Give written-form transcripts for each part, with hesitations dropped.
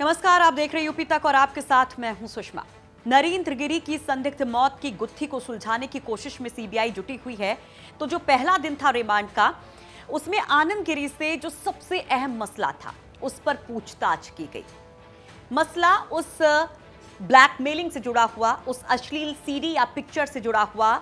नमस्कार, आप देख रहे हैं यूपी तक और आपके साथ मैं हूं सुषमा। नरेंद्र गिरी की संदिग्ध मौत की गुत्थी को सुलझाने की कोशिश में सीबीआई जुटी हुई है। तो जो पहला दिन था रिमांड का, उसमें आनंद गिरी से जो सबसे अहम मसला था उस पर पूछताछ की गई। मसला उस ब्लैकमेलिंग से जुड़ा हुआ, उस अश्लील सीडी या पिक्चर से जुड़ा हुआ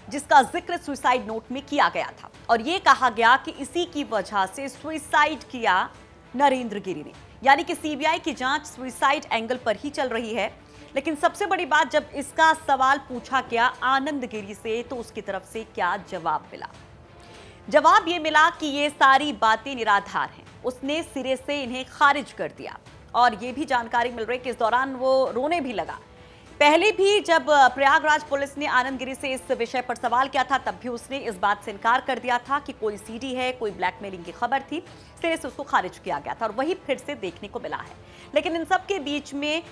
जिसका जिक्र सुसाइड नोट में किया गया था और यह कहा गया कि इसी की वजह से सुसाइड किया नरेंद्र गिरी ने। यानी कि सीबीआई की जांच सुसाइड एंगल पर ही चल रही है। लेकिन सबसे बड़ी बात, जब इसका सवाल पूछा गया आनंद गिरी से तो उसकी तरफ से क्या जवाब मिला। जवाब ये मिला कि ये सारी बातें निराधार हैं। उसने सिरे से इन्हें खारिज कर दिया और ये भी जानकारी मिल रही है कि इस दौरान वो रोने भी लगा। पहले भी जब प्रयागराज पुलिस ने आनंद गिरी से इस विषय पर सवाल किया था, तब भी उसने इस बात से इनकार कर दिया था कि कोई सीडी है, कोई ब्लैकमेलिंग की खबर थी। सिरे से उसको खारिज किया गया था और वही फिर से देखने को मिला है। लेकिन इन सब के बीच में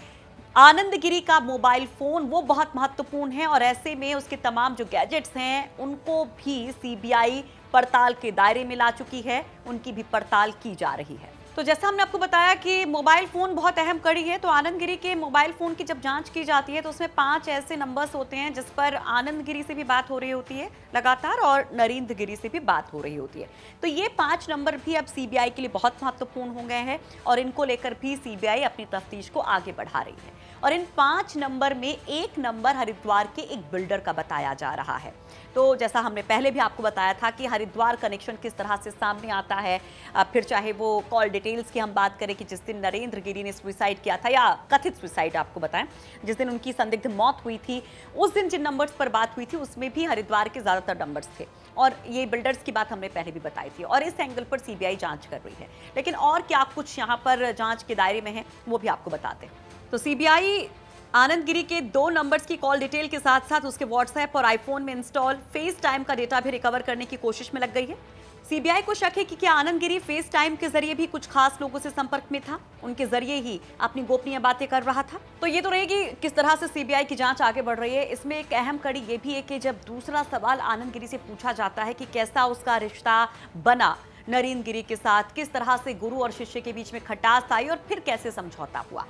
आनंद गिरी का मोबाइल फोन वो बहुत महत्वपूर्ण है और ऐसे में उसके तमाम जो गैजेट्स हैं उनको भी सीबीआई पड़ताल के दायरे में ला चुकी है। उनकी भी पड़ताल की जा रही है। तो जैसा हमने आपको बताया कि मोबाइल फोन बहुत अहम कड़ी है, तो आनंद गिरी के मोबाइल फोन की जब जांच की जाती है तो उसमें 5 ऐसे नंबर्स होते हैं जिस पर आनंद गिरी से भी बात हो रही होती है लगातार और नरेंद्र गिरी से भी बात हो रही होती है। तो ये 5 नंबर भी अब सीबीआई के लिए बहुत महत्वपूर्ण हो गए हैं और इनको लेकर भी सीबीआई अपनी तफ्तीश को आगे बढ़ा रही है। और इन 5 नंबर में एक नंबर हरिद्वार के एक बिल्डर का बताया जा रहा है। तो जैसा हमने पहले भी आपको बताया था कि हरिद्वार कनेक्शन किस तरह से सामने आता है, फिर चाहे वो कॉल डिटेल्स की हम बात करें कि जिस दिन नरेंद्र गिरी ने सुसाइड किया था या कथित सुसाइड आपको बताएं, जिस दिन उनकी संदिग्ध मौत हुई थी, उस दिन जिन नंबर्स पर बात हुई थी उसमें भी हरिद्वार के ज्यादातर नंबर्स थे और ये बिल्डर्स की बात हमने पहले भी बताई थी और इस एंगल पर सीबीआई जांच कर रही है। लेकिन और क्या कुछ यहाँ पर जांच के दायरे में है वो भी आपको बताते हैं। तो सीबीआई आनंद गिरी के 2 नंबर्स की कॉल डिटेल के साथ साथ उसके व्हाट्सएप और आईफोन में इंस्टॉल फेस टाइम का डेटा भी रिकवर करने की कोशिश में लग गई है। सीबीआई को शक है कि क्या आनंद गिरी फेस टाइम के जरिए भी कुछ खास लोगों से संपर्क में था, उनके जरिए ही अपनी गोपनीय बातें कर रहा था। तो ये तो रहेगी किस तरह से सीबीआई की जांच आगे बढ़ रही है। इसमें एक अहम कड़ी ये भी है कि जब दूसरा सवाल आनंद गिरी से पूछा जाता है कि कैसा उसका रिश्ता बना नरेंद्र गिरी के साथ, किस तरह से गुरु और शिष्य के बीच में खटास आई और फिर कैसे समझौता हुआ,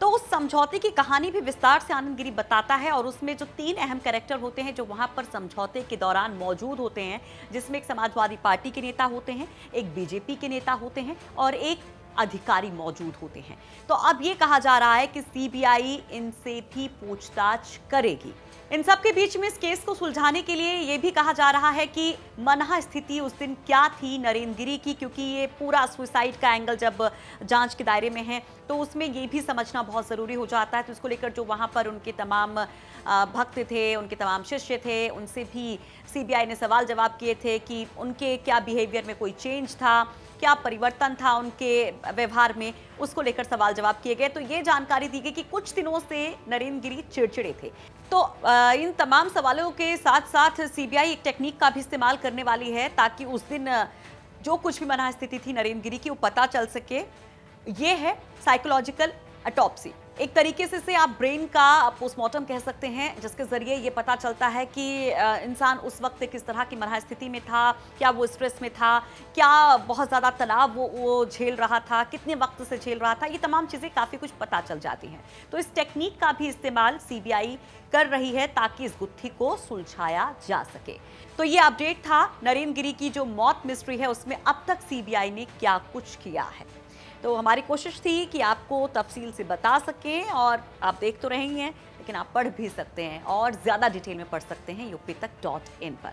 तो उस समझौते की कहानी भी विस्तार से आनंद गिरी बताता है। और उसमें जो 3 अहम कैरेक्टर होते हैं जो वहां पर समझौते के दौरान मौजूद होते हैं, जिसमें एक समाजवादी पार्टी के नेता होते हैं, एक बीजेपी के नेता होते हैं और एक अधिकारी मौजूद होते हैं। तो अब ये कहा जा रहा है कि सीबीआई इनसे भी पूछताछ करेगी। इन सब के बीच में इस केस को सुलझाने के लिए ये भी कहा जा रहा है कि मनहा स्थिति उस दिन क्या थी नरेंद्र गिरी की, क्योंकि ये पूरा सुसाइड का एंगल जब जांच के दायरे में है तो उसमें ये भी समझना बहुत ज़रूरी हो जाता है। तो इसको लेकर जो वहाँ पर उनके तमाम भक्त थे, उनके तमाम शिष्य थे, उनसे भी सीबीआई ने सवाल जवाब किए थे कि उनके क्या बिहेवियर में कोई चेंज था, क्या परिवर्तन था उनके व्यवहार में, उसको लेकर सवाल जवाब किए गए। तो ये जानकारी दी गई कि कुछ दिनों से नरेंद्र गिरी चिड़चिड़े थे। तो इन तमाम सवालों के साथ साथ सीबीआई एक टेक्निक का भी इस्तेमाल करने वाली है ताकि उस दिन जो कुछ भी मनहा स्थिति थी नरेंद्र गिरी की वो पता चल सके। ये है साइकोलॉजिकल ऑटोप्सी। एक तरीके से आप ब्रेन का पोस्टमार्टम कह सकते हैं, जिसके जरिए ये पता चलता है कि इंसान उस वक्त किस तरह की मनहा स्थिति में था, क्या वो स्ट्रेस में था, क्या बहुत ज़्यादा तनाव वो झेल रहा था, कितने वक्त से झेल रहा था। ये तमाम चीज़ें काफ़ी कुछ पता चल जाती हैं। तो इस टेक्निक का भी इस्तेमाल सीबीआई कर रही है ताकि इस गुत्थी को सुलझाया जा सके। तो ये अपडेट था नरेंद्र गिरी की जो मौत मिस्ट्री है उसमें अब तक सीबीआई ने क्या कुछ किया है। तो हमारी कोशिश थी कि आपको तफसील से बता सकें और आप देख तो रहे ही हैं, लेकिन आप पढ़ भी सकते हैं और ज़्यादा डिटेल में पढ़ सकते हैं UP तक.in पर।